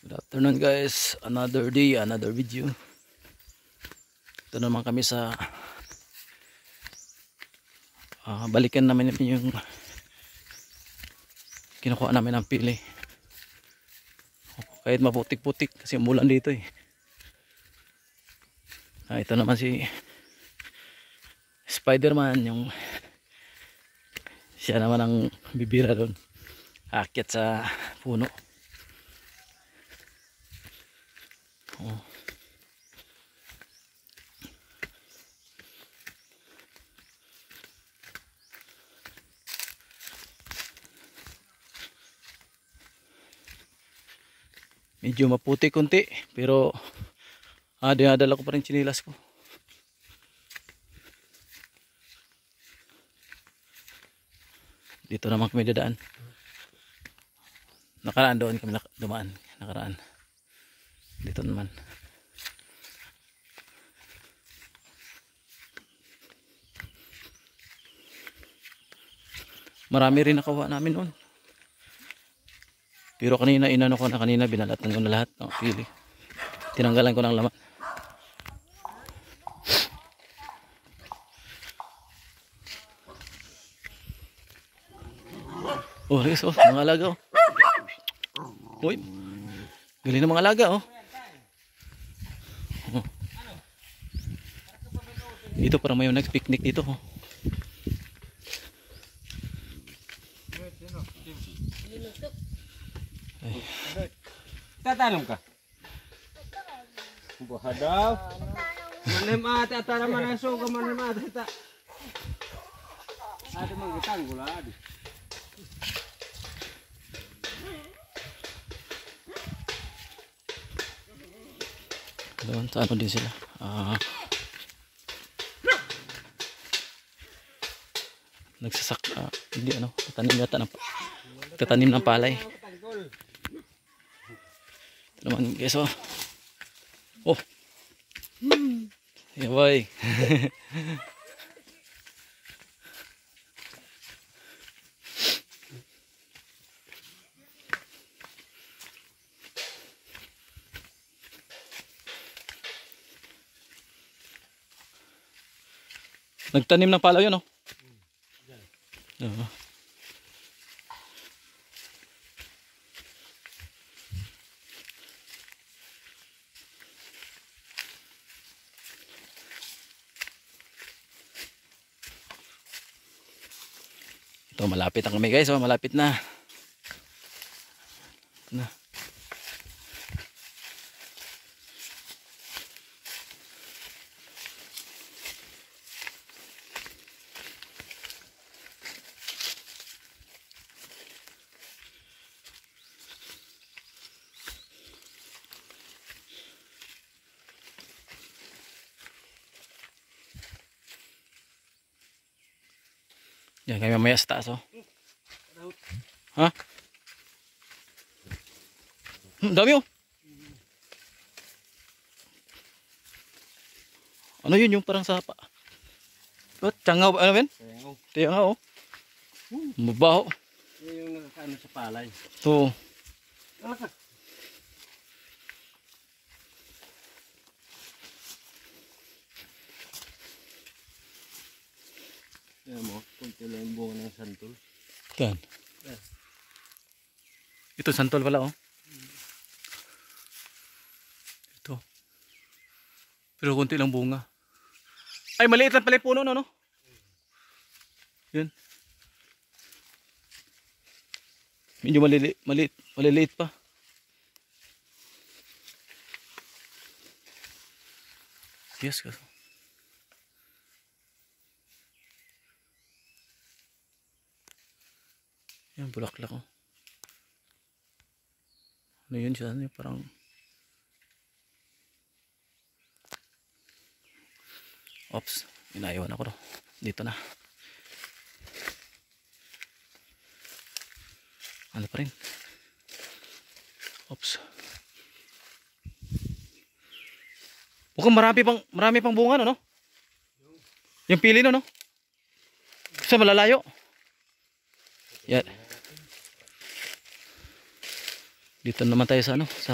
Good afternoon guys, another day, another video. Ito naman kami sa balikan namin yung kinukuha namin ng pili. Kahit maputik-putik kasi umulan dito eh. Ito naman si Spider-Man, yung siya naman ang bibira doon, aakyat sa puno. Medyo maputi konti pero dinadala ko pa rin chinilas ko. Dito naman kami dadaan. Nakaraan doon kami dumaan. Nakaraan. Dito naman. Marami rin nakuha namin noon. Pero kanina inano ko na, kanina binalatan ko na lahat ng pili. Tinanggalan ko ng laman. Oh, guys, oh, mga alaga oh. Uy. Galing ng mga alaga oh. Oh. Dito parang may next picnic dito oh. Tatanong ka? Buha daw. Manem ate atara manaso ka manem ate ta. Ate manggitang gula adi. Doon sa ano din sila. Nagsasak hindi ano, tatanim ng palay. Ito naman guys oh. Oh. Yeah, boy. Nagtanim ng palay yun oh. Ito malapit na kami guys oh, malapit na. Yan kami mamaya sa taas oh. Ha? Dami oh. Ano yun yung parang sapa? Ba't tiyanga ba? Ano ben? Tiyanga oh. Mabaho. Yung nakakaano sa palay. So. Yan mo, kunti lang yung bunga ng santol. Kan. Ito santol pala oh. Ito. Pero kunti lang bunga. Ay maliit lang pala yung puno no? Yan. Medyo maliliit pa. Yes kasi. Yan, bulaklak oh. Ano yun siya? Ano yun? Parang oops, inaiwan ako dito na. Ano pa rin? Oops. Mukhang marami pang bunga no? Yung pili no? Sa malalayo. Yan. Dito naman tayo sa ano, sa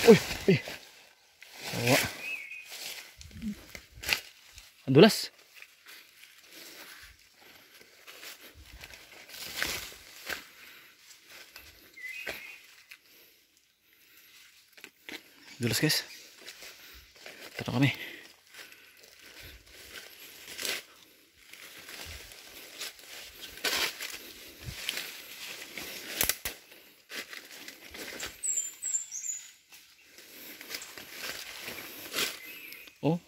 uy, uy. Awa. Ang dulas. Dulas guys. Tara kami. Oh.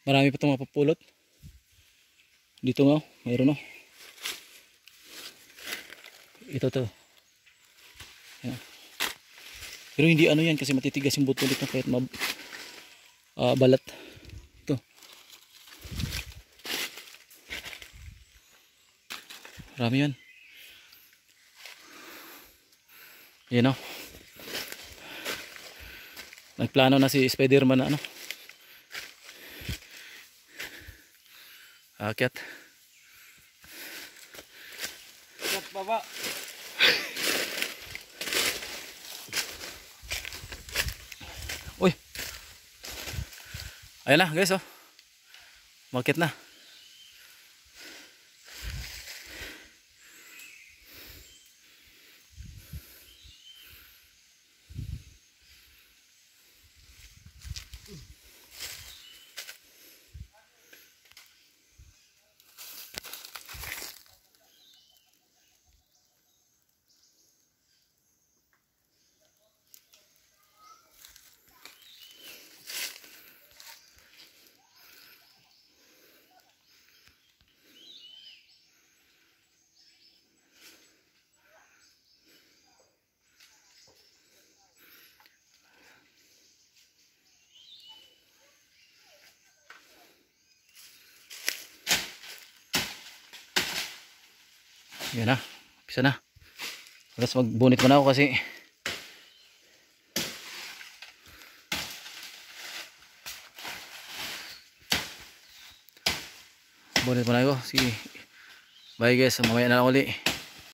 Marami pa itong mapapulot. Dito nga, mayroon oh. Ito to. Ayan. Pero hindi ano yan kasi matitigas yung buto dito kahit balat. Ito. Marami yan. Yan oh. Nagplano na si Spider-Man na ano. Akyat. Kat baba. Uy. Ayan na guys oh. Market na. Yan na, umpisa na. Tapos magbunit muna ako kasi bunit muna ako. Sige. Bye guys, mamaya na lang uli.